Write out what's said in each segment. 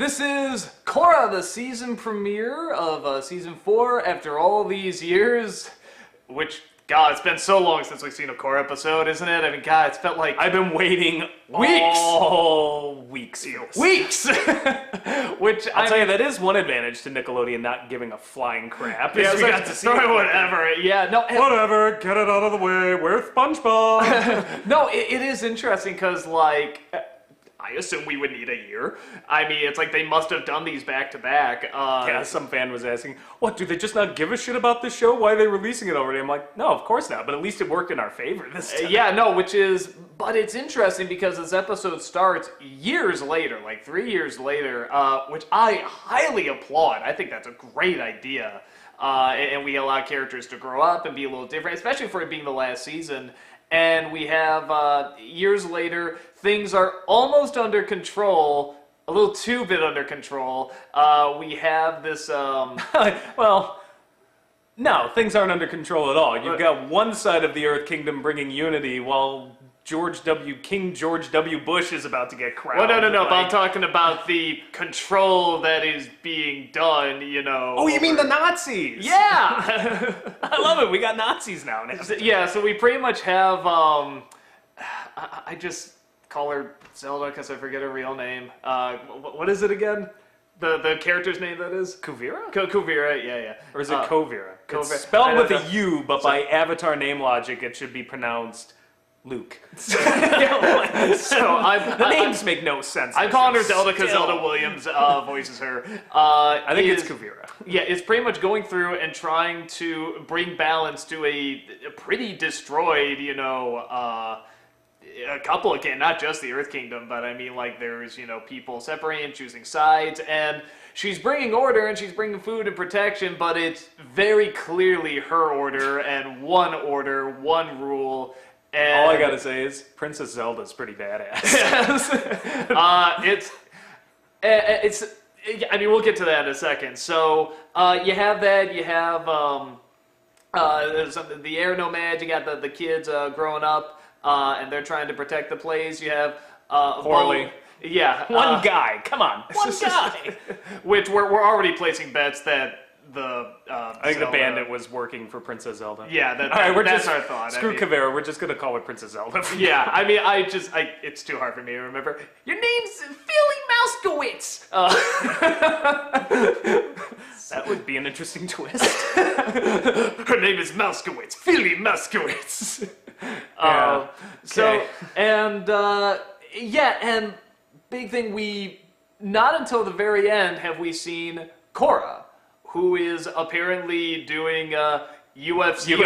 This is Korra, the season premiere of season 4 after all these years. Which, God, it's been so long since we've seen a Korra episode, isn't it? I mean, God, it's felt like I've been waiting weeks. all weeks. Weeks! Which, I'll tell you, that is one advantage to Nickelodeon not giving a flying crap. Yeah, we got to see it. whatever. Yeah, no. Whatever, get it out of the way. We're SpongeBob. No, it is interesting because, like, I assume we would need a year. I mean, it's like they must have done these back to back. Yeah, some fan was asking, what, do they just not give a shit about this show? Why are they releasing it already? I'm like, no, of course not, but at least it worked in our favor this time. Yeah, no, but it's interesting because this episode starts years later, like 3 years later, which I highly applaud. I think that's a great idea. And we allow characters to grow up and be a little different, especially for it being the last season. And we have, years later, things are almost under control, a little too bit under control. We have this, Well, no, things aren't under control at all. You've got one side of the Earth Kingdom bringing unity while King George W. Bush is about to get crowned. Well, no, but I'm talking about the control that is being done, you know. Oh, you mean the Nazis? Yeah! I love it. We got Nazis now. Yeah, so we pretty much have, I just call her Zelda because I forget her real name. What is it again? The character's name, that is? Kuvira? Kuvira, yeah. Or is it Kovira? Kovira. It's spelled with a U, but by Avatar name logic, it should be pronounced Luke. The names make no sense. I'm calling her Zelda because Zelda Williams voices her. I think it's Kuvira. Yeah, it's pretty much going through and trying to bring balance to a pretty destroyed, you know, a couple of, not just the Earth Kingdom, but I mean, like, there's, you know, people separating, choosing sides, and she's bringing order and she's bringing food and protection, but it's very clearly her order and one rule. And all I gotta say is Princess Zelda's pretty badass. It's. I mean, we'll get to that in a second. So you have that. You have the air nomads. You got the kids growing up, and they're trying to protect the place. You have Poorly. Yeah, one guy. Come on, one guy. Which we're already placing bets that. I think the bandit was working for Princess Zelda. Yeah, that's our thought. Screw Kavera, we're just going to call her Princess Zelda. Yeah, I mean, it's too hard for me to remember. Your name's Philly Mouskowitz! That would be an interesting twist. Her name is Mouskowitz, Philly Mouskowitz! Yeah. So, and big thing, not until the very end have we seen Korra, who is apparently doing UFC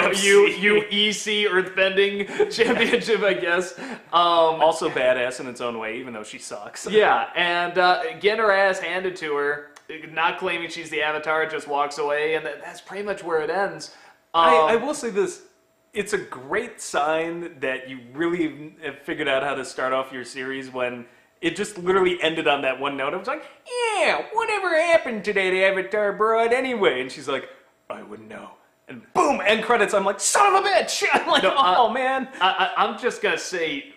Earthbending Championship, I guess. Also badass in its own way, even though she sucks. Yeah, and getting her ass handed to her, not claiming she's the Avatar, just walks away, and that's pretty much where it ends. I will say this. It's a great sign that you really have figured out how to start off your series when it just literally ended on that one note. I was like, yeah, whatever happened to that Avatar broad anyway? And she's like, I wouldn't know. And boom, end credits. I'm like, son of a bitch! I'm like, oh, man. I'm just going to say,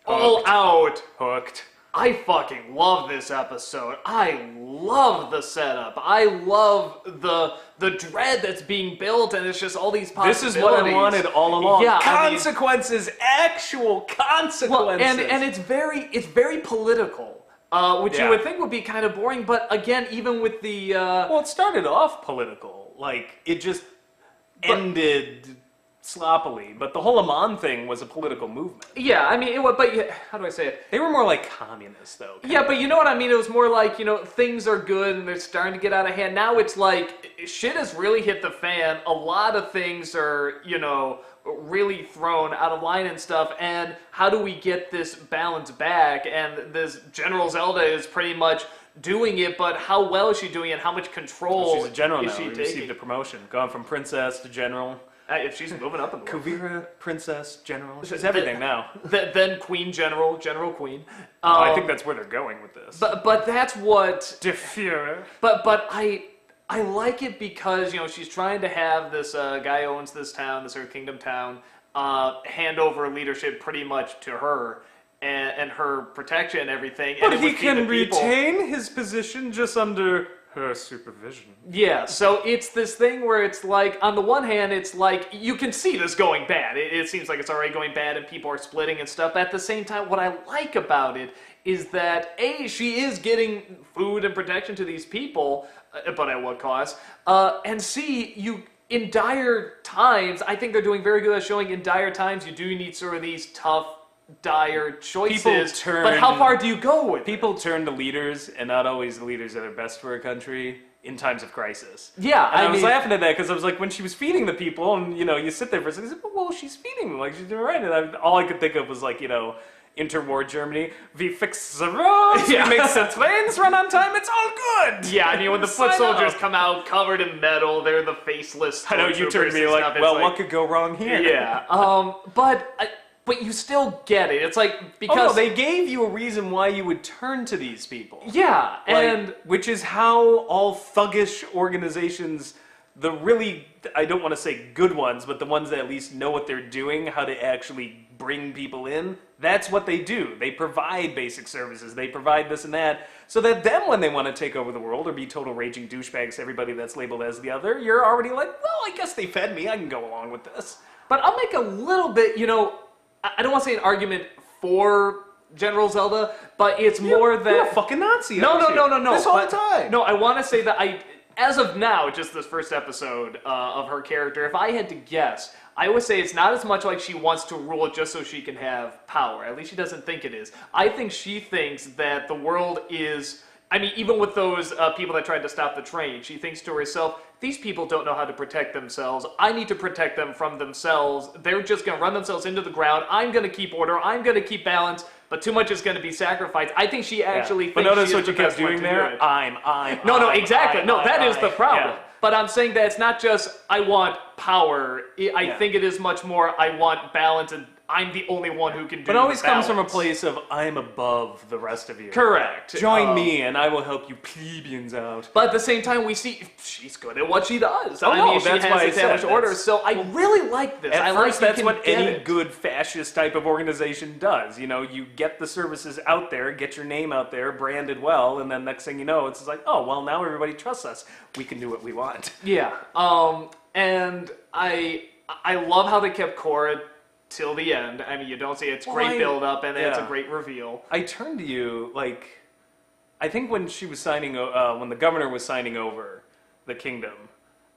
all out Hooked. I fucking love this episode. I love the setup. I love the dread that's being built, and it's just all these possibilities. This is what I wanted all along. Yeah, consequences, actual consequences. Well, and it's very political, which you would think would be kind of boring. But again, even with the well, it started off political. Like it just ended sloppily, but the whole Amon thing was a political movement. Yeah, I mean, how do I say it? They were more like communists, though. Yeah, but you know what I mean? It was more like, you know, things are good and they're starting to get out of hand. Now it's like, shit has really hit the fan. A lot of things are, you know, really thrown out of line and stuff, and how do we get this balance back? And this General Zelda is pretty much doing it, but how well is she doing it? How much control she's a general is now. she She received a promotion. Gone from princess to general. If she's moving up in the world. Kuvira, princess, general. She's everything now. Then Queen General Queen. I think that's where they're going with this. But that's what... De Fuhrer. But I like it because, you know, she's trying to have this guy who owns this town, this Earth Kingdom town, hand over leadership pretty much to her. and her protection and everything. But and he can retain his position just under her supervision. Yeah, so it's this thing where it's like, on the one hand, it's like, you can see this going bad. It seems like it's already going bad and people are splitting and stuff. At the same time, what I like about it is that, A, she is getting food and protection to these people, but at what cost? And C, in dire times, I think they're doing very good at showing in dire times you do need sort of these tough, dire choices, but how far do you go with people turn to leaders, and not always the leaders that are best for a country in times of crisis. Yeah, and I was laughing at that because I was like, when she was feeding the people, and you sit there for a second, well, she's feeding them, like she's doing right, and all I could think of was like, interwar Germany, we fix the roads, we make the trains run on time, it's all good! Yeah, I mean, when the foot soldiers come out covered in metal, they're the faceless. I know, you turned to me like, well, what could go wrong here? Yeah, but you still get it. It's like, because... they gave you a reason why you would turn to these people. Yeah, and... Which is how all thuggish organizations, the really, I don't want to say good ones, but the ones that at least know what they're doing, how to actually bring people in, that's what they do. They provide basic services. They provide this and that, so that then when they want to take over the world or be total raging douchebags to everybody that's labeled as the other, you're already like, well, I guess they fed me. I can go along with this. But I'll make a little bit, I don't want to say an argument for General Zelda, but it's more that... You're a fucking Nazi, No. This whole time. No, I want to say that as of now, just this first episode of her character, if I had to guess, I would say it's not as much like she wants to rule it just so she can have power. At least she doesn't think it is. I think she thinks that the world is... I mean, even with those people that tried to stop the train, she thinks to herself, these people don't know how to protect themselves. I need to protect them from themselves. They're just going to run themselves into the ground. I'm going to keep order. I'm going to keep balance. But too much is going to be sacrificed. I think she actually thinks But notice she what you kept doing there? No, exactly. That is the problem. Yeah. But I'm saying that it's not just, I want power. I think it is much more, I want balance, and I'm the only one who can do it. But it always comes from a place of, I'm above the rest of you. Correct. Join me, and I will help you plebeians out. But at the same time, we see she's good at what she does. She has established order. So I really like this. At first, that's what any good fascist type of organization does. You get the services out there, get your name out there, branded well, and then next thing you know, it's like, oh, well, now everybody trusts us. We can do what we want. Yeah. And I love how they kept Korra till the end. I mean, you don't see it. It's great build-up, and then it's a great reveal. I turned to you, I think when she was when the governor was signing over the kingdom,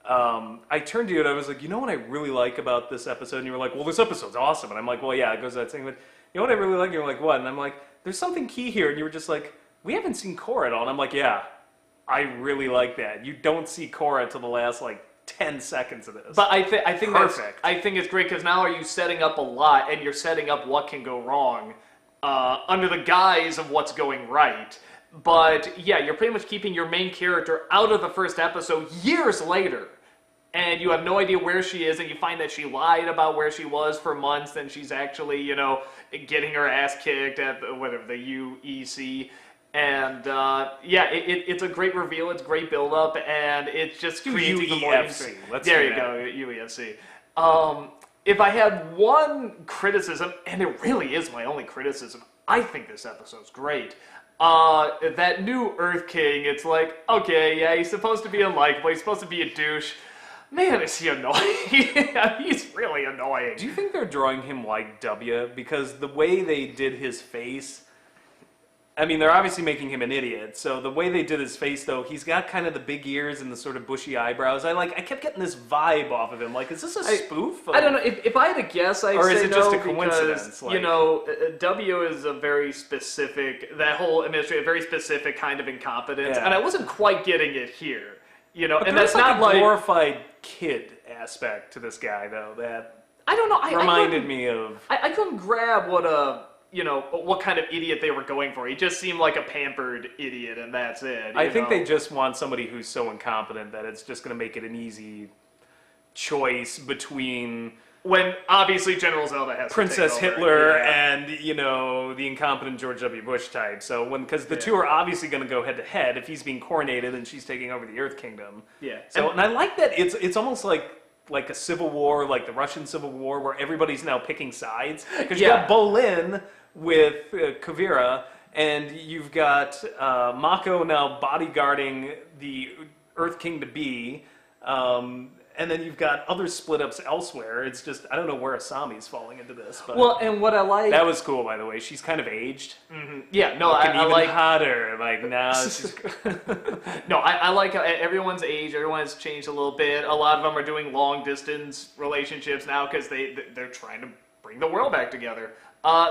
I turned to you and I was like, you know what I really like about this episode? And you were like, well, this episode's awesome. And I'm like, well, yeah, it goes to that thing. But you know what I really like? And you're like, what? And I'm like, there's something key here. And you were just like, we haven't seen Korra at all. And I'm like, yeah, I really like that. You don't see Korra until the last, 10 seconds of this. But I think perfect. I think it's great because now are you setting up a lot, and you're setting up what can go wrong under the guise of what's going right. But yeah, you're pretty much keeping your main character out of the first episode years later, and you have no idea where she is, and you find that she lied about where she was for months, and she's actually, getting her ass kicked at the UEC. And it's a great reveal. It's great build-up, and it just creates even more intrigue. There you go, UEFC. If I had one criticism, and it really is my only criticism, I think this episode's great. That new Earth King, it's like, okay, yeah, he's supposed to be unlikable. He's supposed to be a douche. Man, is he annoying. He's really annoying. Do you think they're drawing him like W? Because the way they did his face... I mean, they're obviously making him an idiot, so the way they did his face, though, he's got kind of the big ears and the sort of bushy eyebrows. I kept getting this vibe off of him. Is this a spoof? I don't know. If I had to guess, I'd say no, or is it just a coincidence? Because, W is a very specific, that whole administration, a very specific kind of incompetence, and I wasn't quite getting it here. But and that's not a glorified kid aspect to this guy, though, that I don't know. reminded me of... I couldn't grab what kind of idiot they were going for. He just seemed like a pampered idiot, and that's it. I think they just want somebody who's so incompetent that it's just going to make it an easy choice between... When, obviously, General Zelda has Princess Hitler and, the incompetent George W. Bush type. So, because the two are obviously going to go head-to-head if he's being coronated and she's taking over the Earth Kingdom. Yeah. So, and I like that it's almost like like a civil war, like the Russian Civil War, where everybody's now picking sides. Because you Yeah. got Bolin with Kuvira, and you've got Mako now bodyguarding the Earth King to be, and then you've got other split-ups elsewhere. It's just, I don't know where Asami's falling into this. But Well, and what I like... that was cool, by the way. She's kind of aged. Yeah, no, Looking I even like... hotter. Like, now she's... No, I like how everyone's age, everyone's changed a little bit. A lot of them are doing long-distance relationships now because they're trying to bring the world back together.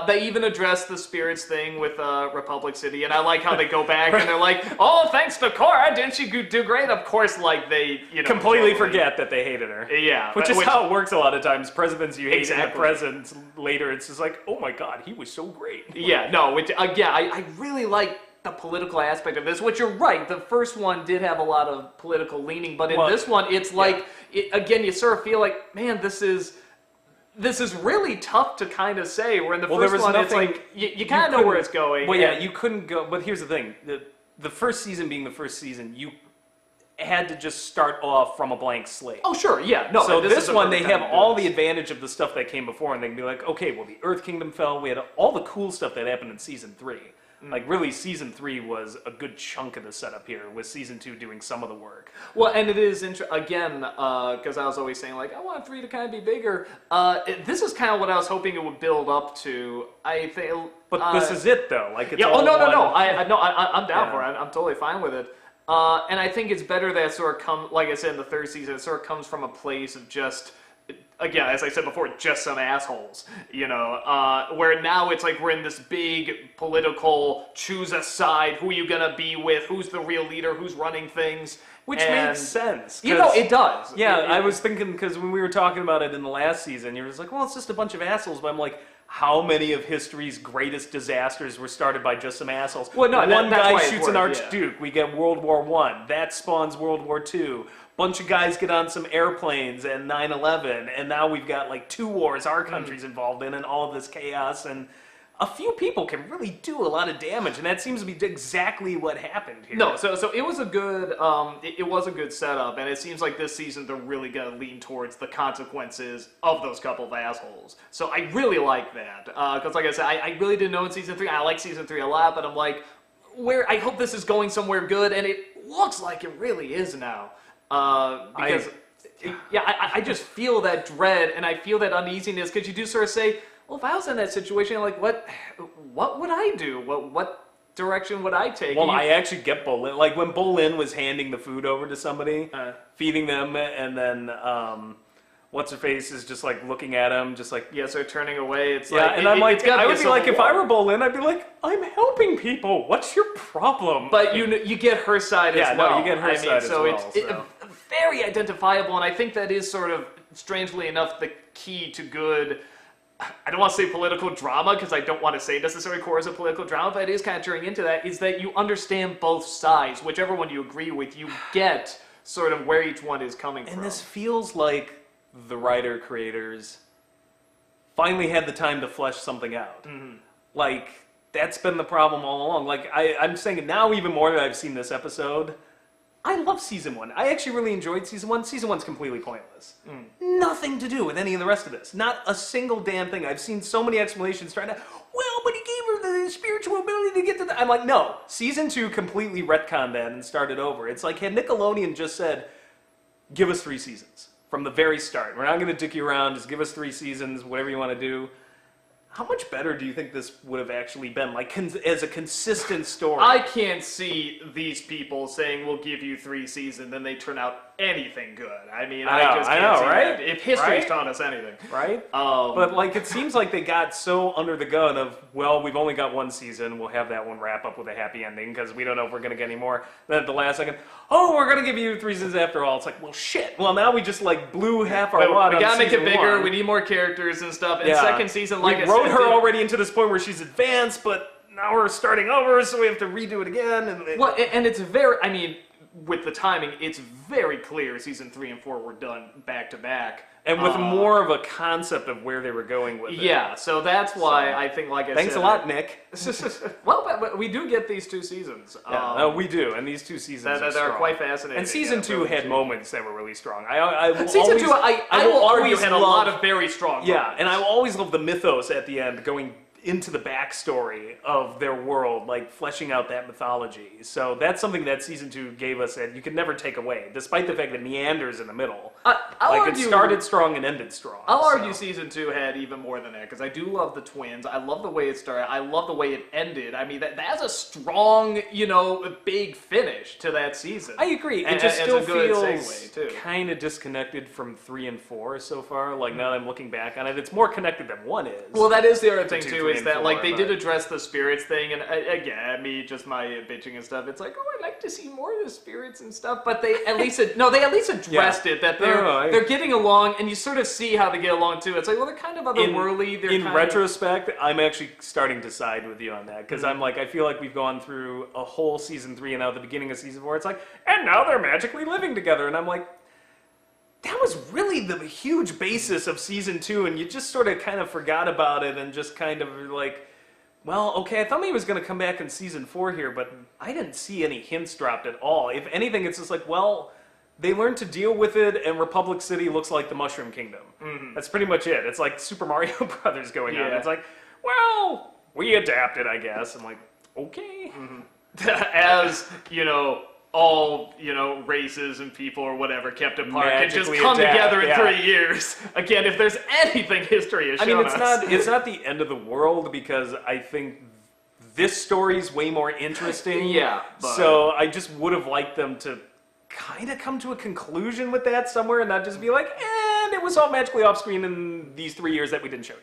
They even address the spirits thing with Republic City, and I like how they go back and they're like, "Oh, thanks to Korra, didn't she do great?" Of course, like they, completely totally forget that they hated her. Yeah, Which is how it works a lot of times. Presidents you hate in the Exactly. present, later it's just like, oh my god, he was so great. Yeah, no, I really like the political aspect of this, which you're right, the first one did have a lot of political leaning, but in this one, it's like, again, you sort of feel like, man, this is really tough to kind of say, where in the first one, it's like, you kind of know where it's going. Well, yeah, you couldn't go, but here's the thing, the first season being the first season, you had to just start off from a blank slate. Oh, sure, yeah. No, so this this is a one, they perfect have time to do all this. the advantage of the stuff that came before, and they can be like, okay, well, the Earth Kingdom fell, we had all the cool stuff that happened in Season 3. Like, really, Season 3 was a good chunk of the setup here, with Season 2 doing some of the work. Well, and it is, again, because I was always saying, like, I want 3 to kind of be bigger. This is kind of what I was hoping it would build up to. I think... But this is it, though. Like, it's Yeah, all no. one- I'm down Yeah. for it. I'm totally fine with it. And I think it's better that it sort of comes, like I said in the third season, it sort of comes from a place of just, again, as I said before, just some assholes, where now it's like we're in this big political choose a side, who are you gonna be with, who's the real leader, who's running things. Which and, makes sense. it does. Yeah, I was thinking, because when we were talking about it in the last season, you were just like, well, it's just a bunch of assholes, but I'm like, how many of history's greatest disasters were started by just some assholes? Well, no, One that's guy why it shoots an worked, archduke, we get World War I. That spawns World War II. Bunch of guys get on some airplanes and 9/11, and now we've got like 2 wars our country's involved in, and all of this chaos, and a few people can really do a lot of damage, and that seems to be exactly what happened here. No, so it was a good it was a good setup, and it seems like this season they're really gonna lean towards the consequences of those couple of assholes. So I really like that because, like I said, I really didn't know in season 3. I like season 3 a lot, but I'm like, I hope this is going somewhere good, and it looks like it really is now. Because I just feel that dread and I feel that uneasiness because you do sort of say, well, if I was in that situation, like, what would I do? What direction would I take? Well, I actually get Bolin. Like, when Bolin was handing the food over to somebody, feeding them, and then, what's-her-face is just, like, looking at him, just like... Yeah, so turning away, it's yeah, like... and I'm like, I would be like, if I war. were Bolin, I'd be like, I'm helping people. What's your problem? But you get her side Yeah, as no, well. you get her side as so well, it's so. very identifiable, and I think that is sort of, strangely enough, the key to good... I don't want to say political drama, because I don't want to say necessarily core as a political drama, but it is kind of turning into that, is that you understand both sides. Whichever one you agree with, you get sort of where each one is coming from. And this feels like the writer-creators finally had the time to flesh something out. Like, that's been the problem all along. Like, I'm saying now even more that I've seen this episode, I love Season 1. I actually really enjoyed Season 1. Season 1's completely pointless. Nothing to do with any of the rest of this. Not a single damn thing. I've seen so many explanations trying to, well, but he gave her the spiritual ability to get to the... I'm like, no. Season 2 completely retconned that and started over. It's like, had Nickelodeon just said, give us 3 seasons from the very start. We're not going to dick you around. Just give us 3 seasons, whatever you want to do. How much better do you think this would have actually been, like, as a consistent story? I can't see these people saying we'll give you 3 seasons and they turn out anything good. I mean, I just can't see right? that. If history's Right? taught us anything. Right? But, like, it seems like they got so under the gun of, well, we've only got 1 season, we'll have that one wrap up with a happy ending, because we don't know if we're going to get any more. Then at the last second, oh, we're going to give you 3 seasons after all. It's like, well, shit. Well, now we just, like, blew half our wad We on gotta make it season bigger, 1. we need more characters and stuff. And Yeah. second season, like I we wrote said... her already into this point where she's advanced, but now we're starting over, so we have to redo it again. Well, and it's very... I mean, with the timing, it's very clear season 3 and 4 were done back to back. And with more of a concept of where they were going with it. Yeah, so that's why I think, like I said... Thanks a lot, Nick. Well, but we do get these 2 seasons. We do, and these 2 seasons that are quite fascinating. And season 2 really had moments that were really strong. I will season always, 2, I will argue, had a lot of very strong moments. And I will always love the mythos at the end, going into the backstory of their world, like fleshing out that mythology. So that's something that season 2 gave us that you could never take away, despite the fact that meanders in the middle. It started strong and ended strong. I'll argue season 2 had even more than that, because I do love the twins. I love the way it started. I love the way it ended. I mean, that's a strong, big finish to that season. I agree. It just still feels kind of disconnected from 3 and 4 so far. Like, now that I'm looking back on it, it's more connected than 1 is. Well, that is the other thing, too, is that, like, they did address the spirits thing, and again, just my bitching and stuff, it's like, oh, I'd like to see more of the spirits and stuff, but they at least addressed it, that they're getting along, and you sort of see how they get along, too. It's like, well, they're kind of otherworldly. In retrospect, I'm actually starting to side with you on that, because I'm like, I feel like we've gone through a whole season 3, and now at the beginning of season 4, it's like, and now they're magically living together, and I'm like, that was really the huge basis of season 2, and you just sort of kind of forgot about it and just kind of like, well, okay, I thought maybe he was going to come back in season 4 here, but I didn't see any hints dropped at all. If anything, it's just like, well, they learned to deal with it, and Republic City looks like the Mushroom Kingdom. Mm-hmm. That's pretty much it. It's like Super Mario Brothers going on. It's like, well, we adapted, I guess. I'm like, okay. Mm-hmm. As, all, races and people or whatever kept apart and just come together in 3 years. Again, if there's anything history has shown us. It's not the end of the world, because I think this story's way more interesting. So I just would have liked them to kind of come to a conclusion with that somewhere and not just be like, and it was all magically off screen in these 3 years that we didn't show you.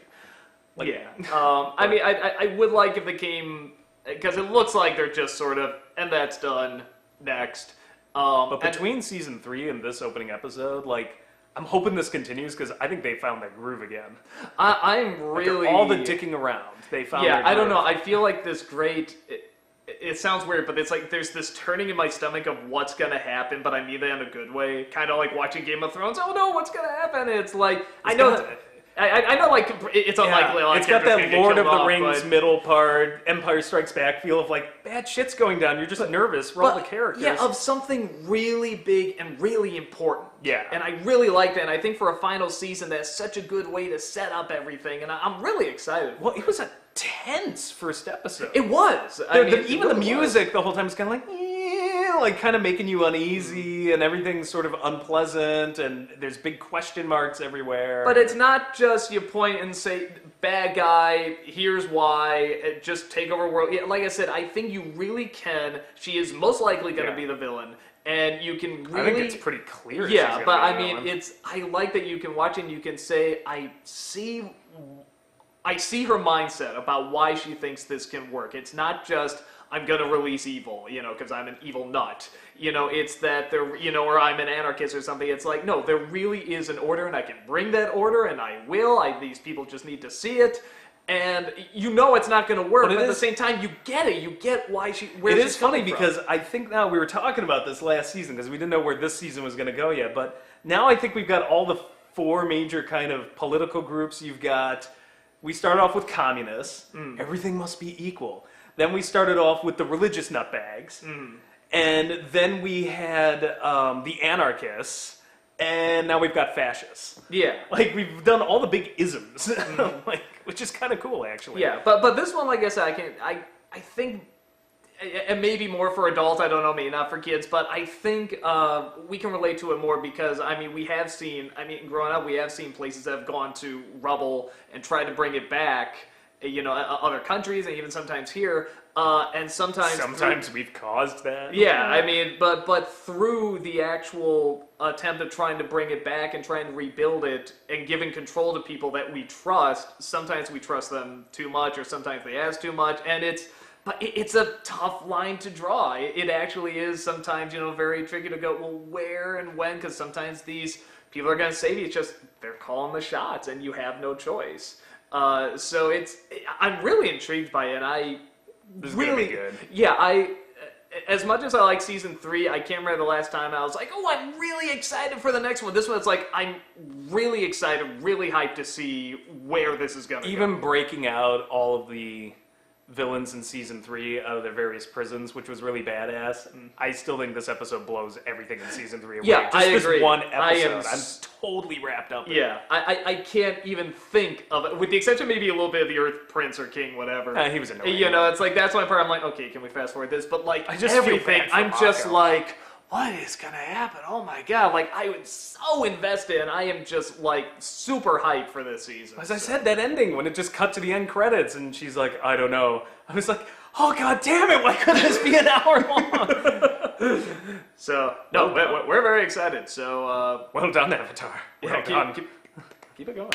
Like, I mean, I would like if they came, because it looks like they're just sort of, and that's done. Next. But between season 3 and this opening episode, like, I'm hoping this continues, because I think they found their groove again. I'm really... all the dicking around, they found their groove. I don't know. I feel like this great... It sounds weird, but it's like there's this turning in my stomach of what's going to happen, but I mean that in a good way. Kind of like watching Game of Thrones. Oh no, what's going to happen? It's like... I know, like, it's unlikely. It's got that Lord of the Rings middle part, Empire Strikes Back feel of, like, bad shit's going down. You're just nervous for all the characters. Yeah, of something really big and really important. Yeah. And I really like that, and I think for a final season, that's such a good way to set up everything, and I'm really excited. Well, it was a tense first episode. It was. Even the music the whole time is kind of like kind of making you uneasy, and everything's sort of unpleasant, and there's big question marks everywhere. But it's not just you point and say, bad guy, here's why, just take over world. Yeah, like I said, I think you really can. She is most likely going to be the villain. And you can really... I think it's pretty clear. Yeah, but I mean, I like that you can watch it and you can say, I see her mindset about why she thinks this can work. It's not just, I'm going to release evil, because I'm an evil nut. It's that there, or I'm an anarchist or something. It's like, no, there really is an order, and I can bring that order, and I will. These people just need to see it. And it's not going to work, but at the same time, you get it. You get why where she's coming from. Because I think now we were talking about this last season, because we didn't know where this season was going to go yet. But now I think we've got all the 4 major kind of political groups. We started off with communists. Everything must be equal. Then we started off with the religious nutbags. And then we had the anarchists. And now we've got fascists. Yeah. Like, we've done all the big isms. Which is kind of cool, actually. Yeah, but this one, like I said, I think, and maybe more for adults, I don't know, maybe not for kids, but I think we can relate to it more because, we have seen, growing up, we have seen places that have gone to rubble and tried to bring it back, other countries and even sometimes here, and sometimes we've caused that. Yeah, but through the actual attempt of trying to bring it back and trying to rebuild it and giving control to people that we trust, sometimes we trust them too much or sometimes they ask too much, and it's a tough line to draw. It actually is sometimes, very tricky to go, well, where and when, because sometimes these people are going to say to you, it's just, they're calling the shots and you have no choice. So I'm really intrigued by it. This is really good. Yeah, as much as I like season 3, I can't remember the last time I was like, oh, I'm really excited for the next one. This one, it's like, I'm really excited, really hyped to see where this is going to go. Even breaking out all of the villains in season 3 out of their various prisons, which was really badass. I still think this episode blows everything in season 3 away. Yeah, Just I this agree. one episode, I'm totally wrapped up in it. Yeah, I can't even think of it, with the exception maybe a little bit of the Earth Prince or King, whatever. He was annoying. You know, it's like, that's one part I'm like, okay, can we fast forward this? But like, I just feel everything, bad for I'm just Mako. like, what is gonna happen? Oh my god, like, I was so invested, and I am just like, super hyped for this season. As I said, that ending, when it just cut to the end credits, and she's like, I don't know. I was like, oh god damn it, why couldn't this be an hour long? So, no, we're very excited, so, Well done, Avatar. yeah, Well done. keep it going.